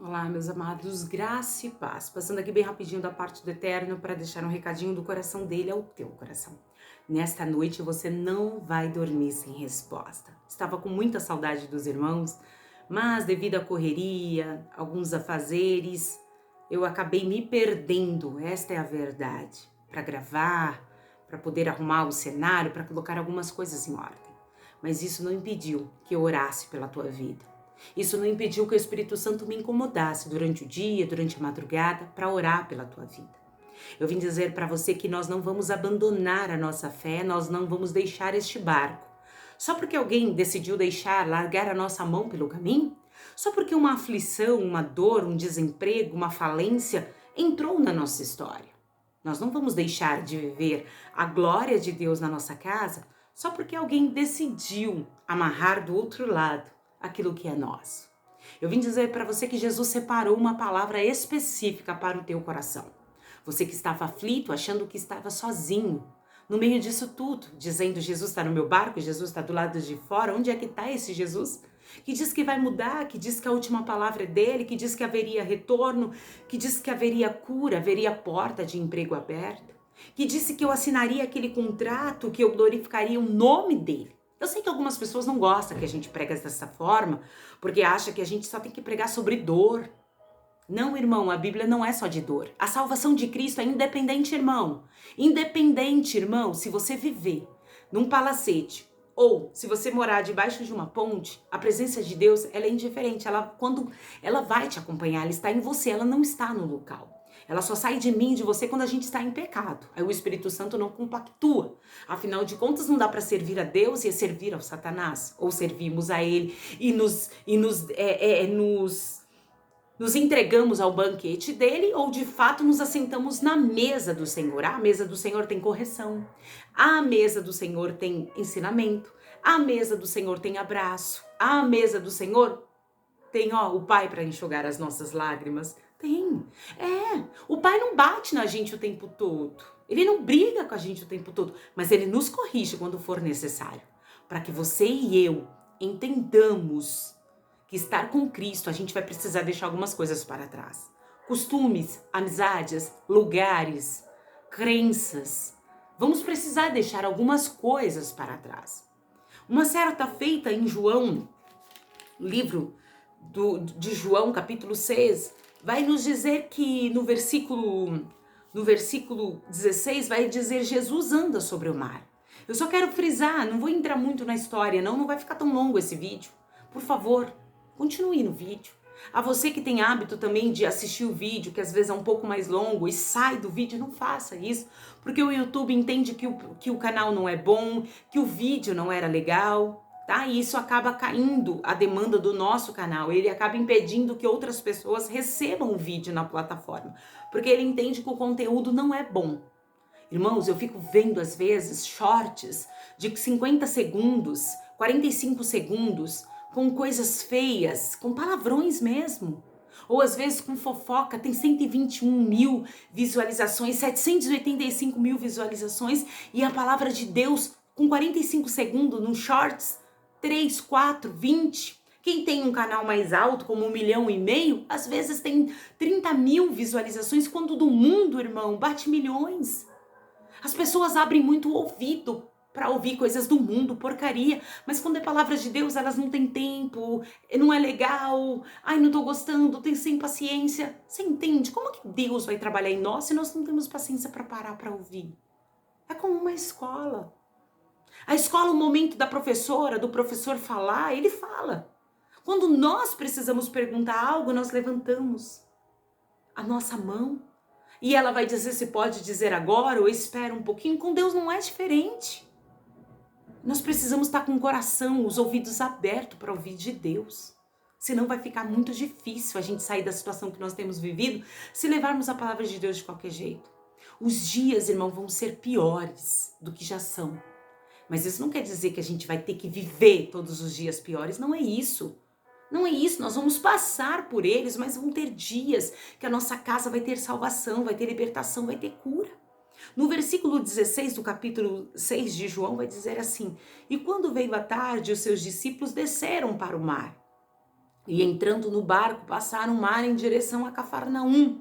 Olá, meus amados, graça e paz. Passando aqui bem rapidinho da parte do Eterno para deixar um recadinho do coração dele ao teu coração. Nesta noite você não vai dormir sem resposta. Estava com muita saudade dos irmãos, mas devido à correria, alguns afazeres, eu acabei me perdendo, esta é a verdade, para gravar, para poder arrumar o cenário, para colocar algumas coisas em ordem. Mas isso não impediu que eu orasse pela tua vida. Isso não impediu que o Espírito Santo me incomodasse durante o dia, durante a madrugada, para orar pela tua vida. Eu vim dizer para você que nós não vamos abandonar a nossa fé, nós não vamos deixar este barco. Só porque alguém decidiu largar a nossa mão pelo caminho? Só porque uma aflição, uma dor, um desemprego, uma falência entrou na nossa história. Nós não vamos deixar de viver a glória de Deus na nossa casa só porque alguém decidiu amarrar do outro lado aquilo que é nosso. Eu vim dizer para você que Jesus separou uma palavra específica para o teu coração. Você que estava aflito, achando que estava sozinho, no meio disso tudo, dizendo Jesus está no meu barco, Jesus está do lado de fora, onde é que está esse Jesus? Que diz que vai mudar, que diz que a última palavra é dele, que diz que haveria retorno, que diz que haveria cura, haveria porta de emprego aberta, que disse que eu assinaria aquele contrato, que eu glorificaria o nome dele. Eu sei que algumas pessoas não gostam que a gente prega dessa forma, porque acha que a gente só tem que pregar sobre dor. Não, irmão, a Bíblia não é só de dor. A salvação de Cristo é independente, irmão. Independente, irmão, se você viver num palacete ou se você morar debaixo de uma ponte, a presença de Deus, ela é indiferente. Quando ela vai te acompanhar, ela está em você, ela não está no local. Ela só sai de mim, de você, quando a gente está em pecado. Aí o Espírito Santo não compactua. Afinal de contas, não dá para servir a Deus e servir ao Satanás. Ou servimos a ele e nos entregamos ao banquete dele, ou de fato nos assentamos na mesa do Senhor. A mesa do Senhor tem correção, a mesa do Senhor tem ensinamento, a mesa do Senhor tem abraço, a mesa do Senhor tem, o Pai para enxugar as nossas lágrimas. Tem. O Pai não bate na gente o tempo todo. Ele não briga com a gente o tempo todo, mas ele nos corrige quando for necessário, para que você e eu entendamos que estar com Cristo, a gente vai precisar deixar algumas coisas para trás. Costumes, amizades, lugares, crenças. Vamos precisar deixar algumas coisas para trás. Uma certa feita em João, livro de João, capítulo 6, vai nos dizer que no versículo 16 vai dizer: Jesus anda sobre o mar. Eu só quero frisar, não vou entrar muito na história, não vai ficar tão longo esse vídeo. Por favor, continue no vídeo. A você que tem hábito também de assistir o vídeo, que às vezes é um pouco mais longo e sai do vídeo, não faça isso, porque o YouTube entende que o canal não é bom, que o vídeo não era legal, tá? E isso acaba caindo a demanda do nosso canal, ele acaba impedindo que outras pessoas recebam o vídeo na plataforma, porque ele entende que o conteúdo não é bom. Irmãos, eu fico vendo às vezes shorts de 50 segundos, 45 segundos, com coisas feias, com palavrões mesmo. Ou às vezes com fofoca, tem 121 mil visualizações, 785 mil visualizações, e a palavra de Deus com 45 segundos no shorts, 3, 4, 20. Quem tem um canal mais alto, como 1,5 milhão, às vezes tem 30 mil visualizações, quando do mundo, irmão, bate milhões. As pessoas abrem muito o ouvido para ouvir coisas do mundo, porcaria, mas quando é palavra de Deus, elas não têm tempo, não é legal, ai, não tô gostando, tem sem paciência. Você entende? Como que Deus vai trabalhar em nós se nós não temos paciência para parar para ouvir? É como uma escola. A escola, o momento da professora, do professor falar, ele fala. Quando nós precisamos perguntar algo, nós levantamos a nossa mão. E ela vai dizer se pode dizer agora ou espera um pouquinho. Com Deus não é diferente. Nós precisamos estar com o coração, os ouvidos abertos para ouvir de Deus. Senão vai ficar muito difícil a gente sair da situação que nós temos vivido se levarmos a palavra de Deus de qualquer jeito. Os dias, irmão, vão ser piores do que já são. Mas isso não quer dizer que a gente vai ter que viver todos os dias piores. Não é isso. Não é isso, nós vamos passar por eles, mas vão ter dias que a nossa casa vai ter salvação, vai ter libertação, vai ter cura. No versículo 16 do capítulo 6 de João vai dizer assim: e quando veio a tarde, os seus discípulos desceram para o mar. E entrando no barco, passaram o mar em direção a Cafarnaum.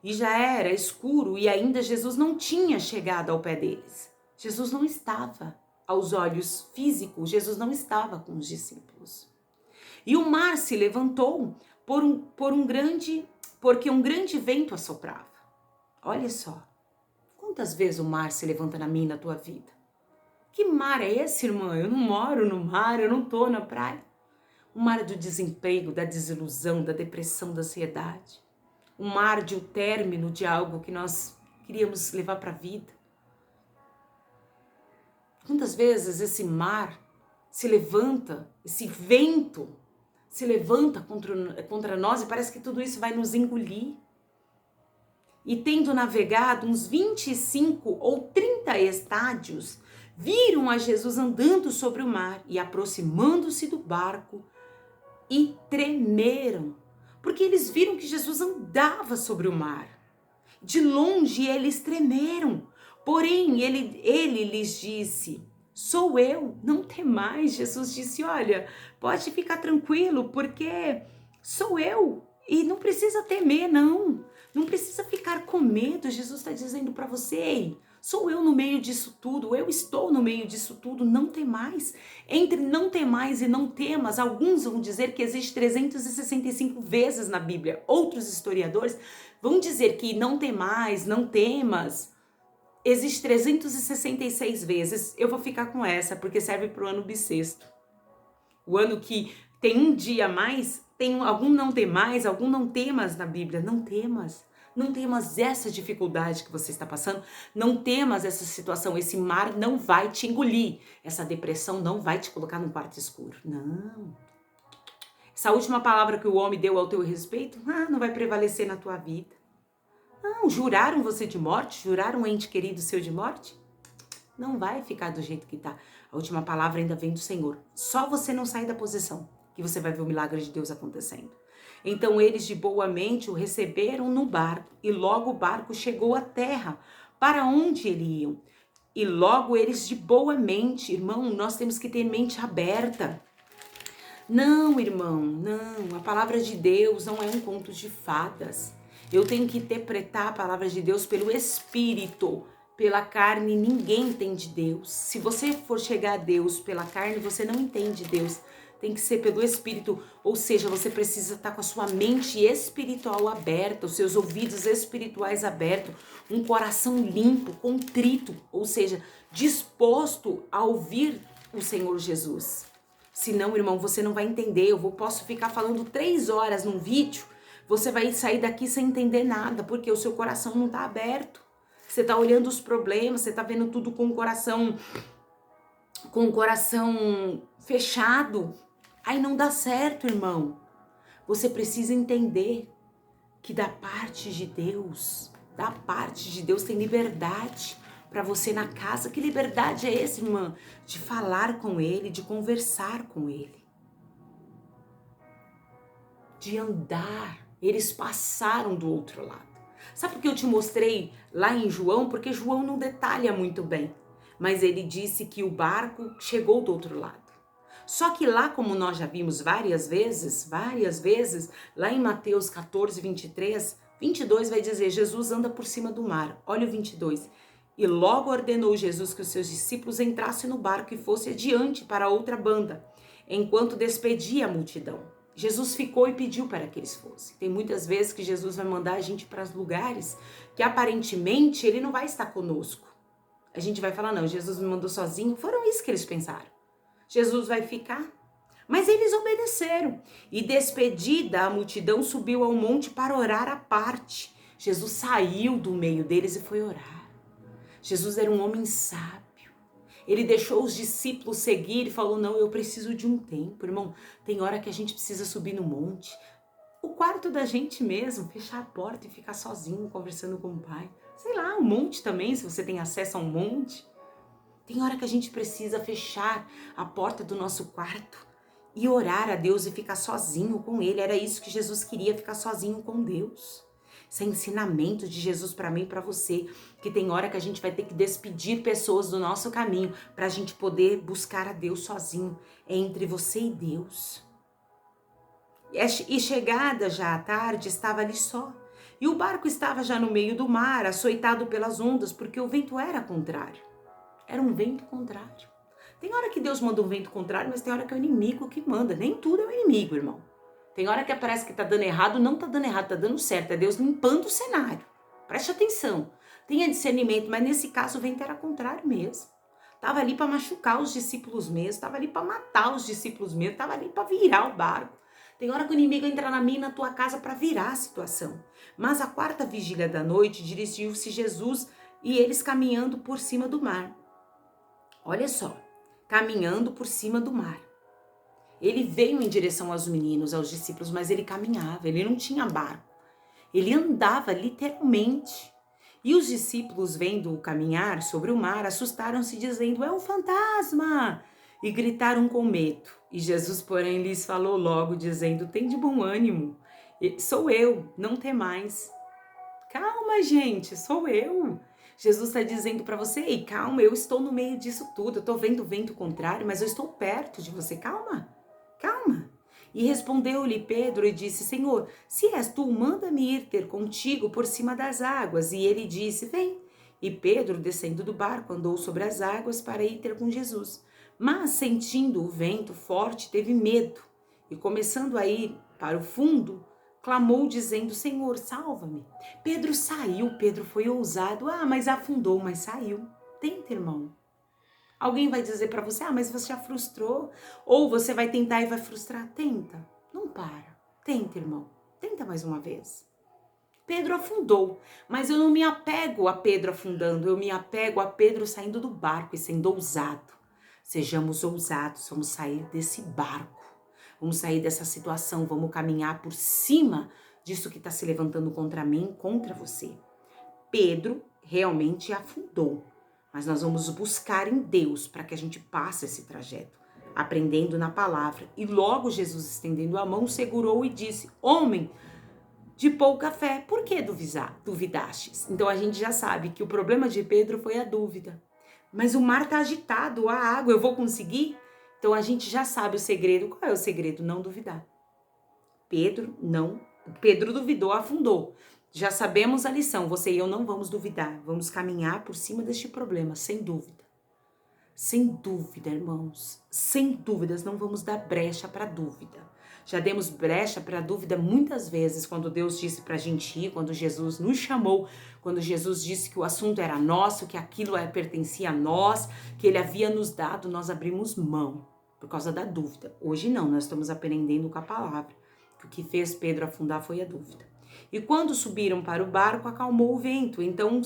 E já era escuro e ainda Jesus não tinha chegado ao pé deles. Jesus não estava aos olhos físicos, Jesus não estava com os discípulos. E o mar se levantou porque um grande vento assoprava. Olha só, quantas vezes o mar se levanta na minha e na tua vida? Que mar é esse, irmã? Eu não moro no mar, eu não tô na praia. O mar do desemprego, da desilusão, da depressão, da ansiedade. O mar de o término de algo que nós queríamos levar para a vida. Quantas vezes esse mar se levanta, esse vento se levanta contra nós e parece que tudo isso vai nos engolir. E tendo navegado uns 25 ou 30 estádios, viram a Jesus andando sobre o mar e aproximando-se do barco e tremeram, porque eles viram que Jesus andava sobre o mar. De longe eles tremeram, porém ele lhes disse: sou eu, não temais. Jesus disse: olha, pode ficar tranquilo, porque sou eu e não precisa temer, não precisa ficar com medo. Jesus está dizendo para você: ei, sou eu no meio disso tudo, eu estou no meio disso tudo, não temais. Entre não temais e não temas, alguns vão dizer que existe 365 vezes na Bíblia, outros historiadores vão dizer que não temais, não temas, existe 366 vezes. Eu vou ficar com essa, porque serve para o ano bissexto. O ano que tem um dia a mais, tem algum não temais, algum não temas na Bíblia. Não temas. Não temas essa dificuldade que você está passando. Não temas essa situação. Esse mar não vai te engolir. Essa depressão não vai te colocar num quarto escuro. Não. Essa última palavra que o homem deu ao teu respeito, não vai prevalecer na tua vida. Não, juraram você de morte? Juraram um ente querido seu de morte? Não vai ficar do jeito que tá. A última palavra ainda vem do Senhor. Só você não sair da posição que você vai ver o milagre de Deus acontecendo. Então eles de boa mente o receberam no barco e logo o barco chegou à terra, para onde eles iam. E logo eles de boa mente, irmão, nós temos que ter mente aberta. Não, irmão, não. A palavra de Deus não é um conto de fadas. Eu tenho que interpretar a palavra de Deus pelo Espírito. Pela carne, ninguém entende Deus. Se você for chegar a Deus pela carne, você não entende Deus. Tem que ser pelo Espírito. Ou seja, você precisa estar com a sua mente espiritual aberta, os seus ouvidos espirituais abertos, um coração limpo, contrito, ou seja, disposto a ouvir o Senhor Jesus. Senão, irmão, você não vai entender. Posso ficar falando 3 horas num vídeo, você vai sair daqui sem entender nada, porque o seu coração não está aberto. Você está olhando os problemas, você está vendo tudo com o coração fechado. Aí não dá certo, irmão. Você precisa entender que da parte de Deus tem liberdade para você na casa. Que liberdade é essa, irmã? De falar com Ele, de conversar com Ele, de andar. Eles passaram do outro lado. Sabe por que eu te mostrei lá em João? Porque João não detalha muito bem. Mas ele disse que o barco chegou do outro lado. Só que lá, como nós já vimos várias vezes, lá em Mateus 14, 22 vai dizer: Jesus anda por cima do mar. Olha o 22. E logo ordenou Jesus que os seus discípulos entrassem no barco e fossem adiante para a outra banda, enquanto despedia a multidão. Jesus ficou e pediu para que eles fossem. Tem muitas vezes que Jesus vai mandar a gente para lugares que aparentemente ele não vai estar conosco. A gente vai falar: não, Jesus me mandou sozinho. Foram isso que eles pensaram. Jesus vai ficar. Mas eles obedeceram. E despedida, a multidão subiu ao monte para orar à parte. Jesus saiu do meio deles e foi orar. Jesus era um homem sábio. Ele deixou os discípulos seguir e falou: não, eu preciso de um tempo, irmão. Tem hora que a gente precisa subir no monte. O quarto da gente mesmo, fechar a porta e ficar sozinho, conversando com o Pai. Sei lá, um monte também, se você tem acesso a um monte. Tem hora que a gente precisa fechar a porta do nosso quarto e orar a Deus e ficar sozinho com Ele. Era isso que Jesus queria, ficar sozinho com Deus. Esse é ensinamento de Jesus para mim e para você, que tem hora que a gente vai ter que despedir pessoas do nosso caminho para a gente poder buscar a Deus sozinho. É entre você e Deus. E chegada já à tarde, estava ali só. E o barco estava já no meio do mar, açoitado pelas ondas, porque o vento era contrário. Era um vento contrário. Tem hora que Deus manda um vento contrário, mas tem hora que é o inimigo que manda. Nem tudo é o inimigo, irmão. Tem hora que parece que tá dando errado, não tá dando errado, tá dando certo. É Deus limpando o cenário. Preste atenção. Tenha discernimento, mas nesse caso o vento era contrário mesmo. Tava ali para machucar os discípulos mesmo, tava ali para matar os discípulos mesmo, tava ali para virar o barco. Tem hora que o inimigo entra na minha e na tua casa para virar a situação. Mas a quarta vigília da noite dirigiu-se Jesus e eles caminhando por cima do mar. Olha só, caminhando por cima do mar. Ele veio em direção aos meninos, aos discípulos, mas ele caminhava, ele não tinha barco. Ele andava literalmente. E os discípulos, vendo-o caminhar sobre o mar, assustaram-se, dizendo: é um fantasma! E gritaram com medo. E Jesus, porém, lhes falou logo, dizendo: tem de bom ânimo, sou eu, não temais. Calma, gente, sou eu. Jesus está dizendo para você: ei, calma, eu estou no meio disso tudo, eu estou vendo o vento contrário, mas eu estou perto de você, calma, calma. E respondeu-lhe Pedro e disse: Senhor, se és tu, manda-me ir ter contigo por cima das águas. E ele disse: vem. E Pedro, descendo do barco, andou sobre as águas para ir ter com Jesus. Mas, sentindo o vento forte, teve medo. E começando a ir para o fundo, clamou dizendo: Senhor, salva-me. Pedro saiu, Pedro foi ousado. Mas afundou, mas saiu. Tenta, irmão. Alguém vai dizer para você: mas você já frustrou. Ou você vai tentar e vai frustrar. Tenta, não para. Tenta, irmão. Tenta mais uma vez. Pedro afundou, mas eu não me apego a Pedro afundando. Eu me apego a Pedro saindo do barco e sendo ousado. Sejamos ousados, vamos sair desse barco. Vamos sair dessa situação, vamos caminhar por cima disso que está se levantando contra mim, contra você. Pedro realmente afundou, mas nós vamos buscar em Deus para que a gente passe esse trajeto, aprendendo na palavra. E logo Jesus, estendendo a mão, segurou e disse: homem de pouca fé, por que duvidastes? Então a gente já sabe que o problema de Pedro foi a dúvida. Mas o mar está agitado, a água, eu vou conseguir? Então a gente já sabe o segredo. Qual é o segredo? Não duvidar. Pedro duvidou, afundou. Já sabemos a lição, você e eu não vamos duvidar. Vamos caminhar por cima deste problema, sem dúvida. Sem dúvida, irmãos. Sem dúvidas, não vamos dar brecha para dúvida. Já demos brecha para dúvida muitas vezes, quando Deus disse para a gente ir, quando Jesus nos chamou, quando Jesus disse que o assunto era nosso, que aquilo pertencia a nós, que Ele havia nos dado, nós abrimos mão por causa da dúvida. Hoje não, nós estamos aprendendo com a palavra, que o que fez Pedro afundar foi a dúvida. E quando subiram para o barco, acalmou o vento, então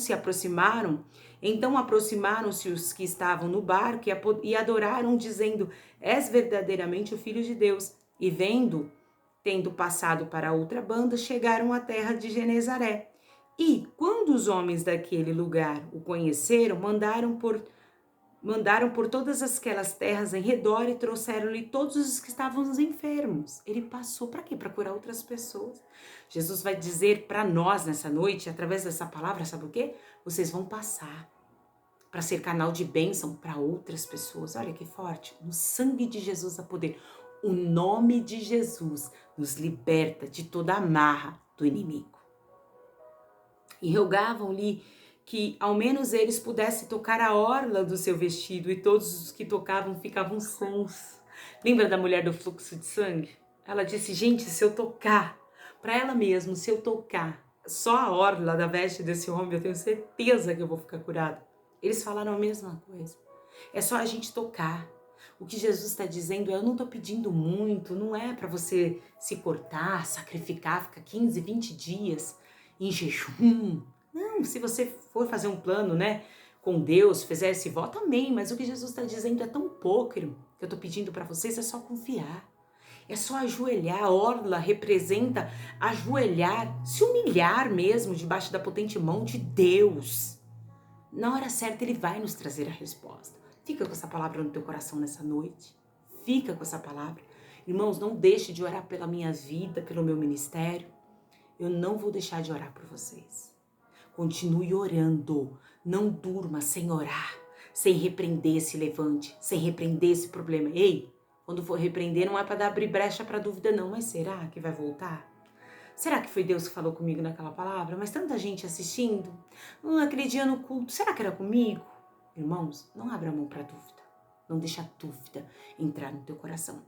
aproximaram-se os que estavam no barco e adoraram, dizendo: és verdadeiramente o Filho de Deus. E tendo passado para a outra banda, chegaram à terra de Genezaré. E, quando os homens daquele lugar o conheceram, mandaram por todas aquelas terras em redor e trouxeram-lhe todos os que estavam enfermos. Ele passou para quê? Para curar outras pessoas. Jesus vai dizer para nós nessa noite, através dessa palavra, sabe o quê? Vocês vão passar para ser canal de bênção para outras pessoas. Olha que forte. No sangue de Jesus há poder. O nome de Jesus nos liberta de toda a amarra do inimigo. E rogavam-lhe que ao menos eles pudessem tocar a orla do seu vestido, e todos os que tocavam ficavam sãos. Lembra da mulher do fluxo de sangue? Ela disse: gente, se eu tocar, para ela mesma, se eu tocar só a orla da veste desse homem, eu tenho certeza que eu vou ficar curada. Eles falaram a mesma coisa. É só a gente tocar. O que Jesus está dizendo é: eu não estou pedindo muito, não é para você se cortar, sacrificar, ficar 15, 20 dias em jejum. Não, se você for fazer um plano, com Deus, fizer esse voto, amém. Mas o que Jesus está dizendo é tão pouco, irmão, que eu estou pedindo para vocês é só confiar. É só ajoelhar. A orla representa ajoelhar, se humilhar mesmo debaixo da potente mão de Deus. Na hora certa Ele vai nos trazer a resposta. Fica com essa palavra no teu coração nessa noite. Fica com essa palavra. Irmãos, não deixe de orar pela minha vida, pelo meu ministério. Eu não vou deixar de orar por vocês. Continue orando. Não durma sem orar, sem repreender esse levante, sem repreender esse problema. Ei, Quando for repreender, não é para abrir brecha para dúvida não, mas será que vai voltar? Será que foi Deus que falou comigo naquela palavra? Mas tanta gente assistindo, aquele dia no culto, será que era comigo? Irmãos, não abra mão para dúvida, não deixa a dúvida entrar no teu coração.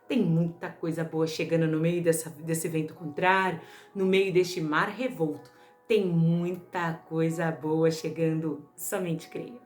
Tem muita coisa boa chegando no meio desse vento contrário, no meio deste mar revolto. Tem muita coisa boa chegando, somente creia.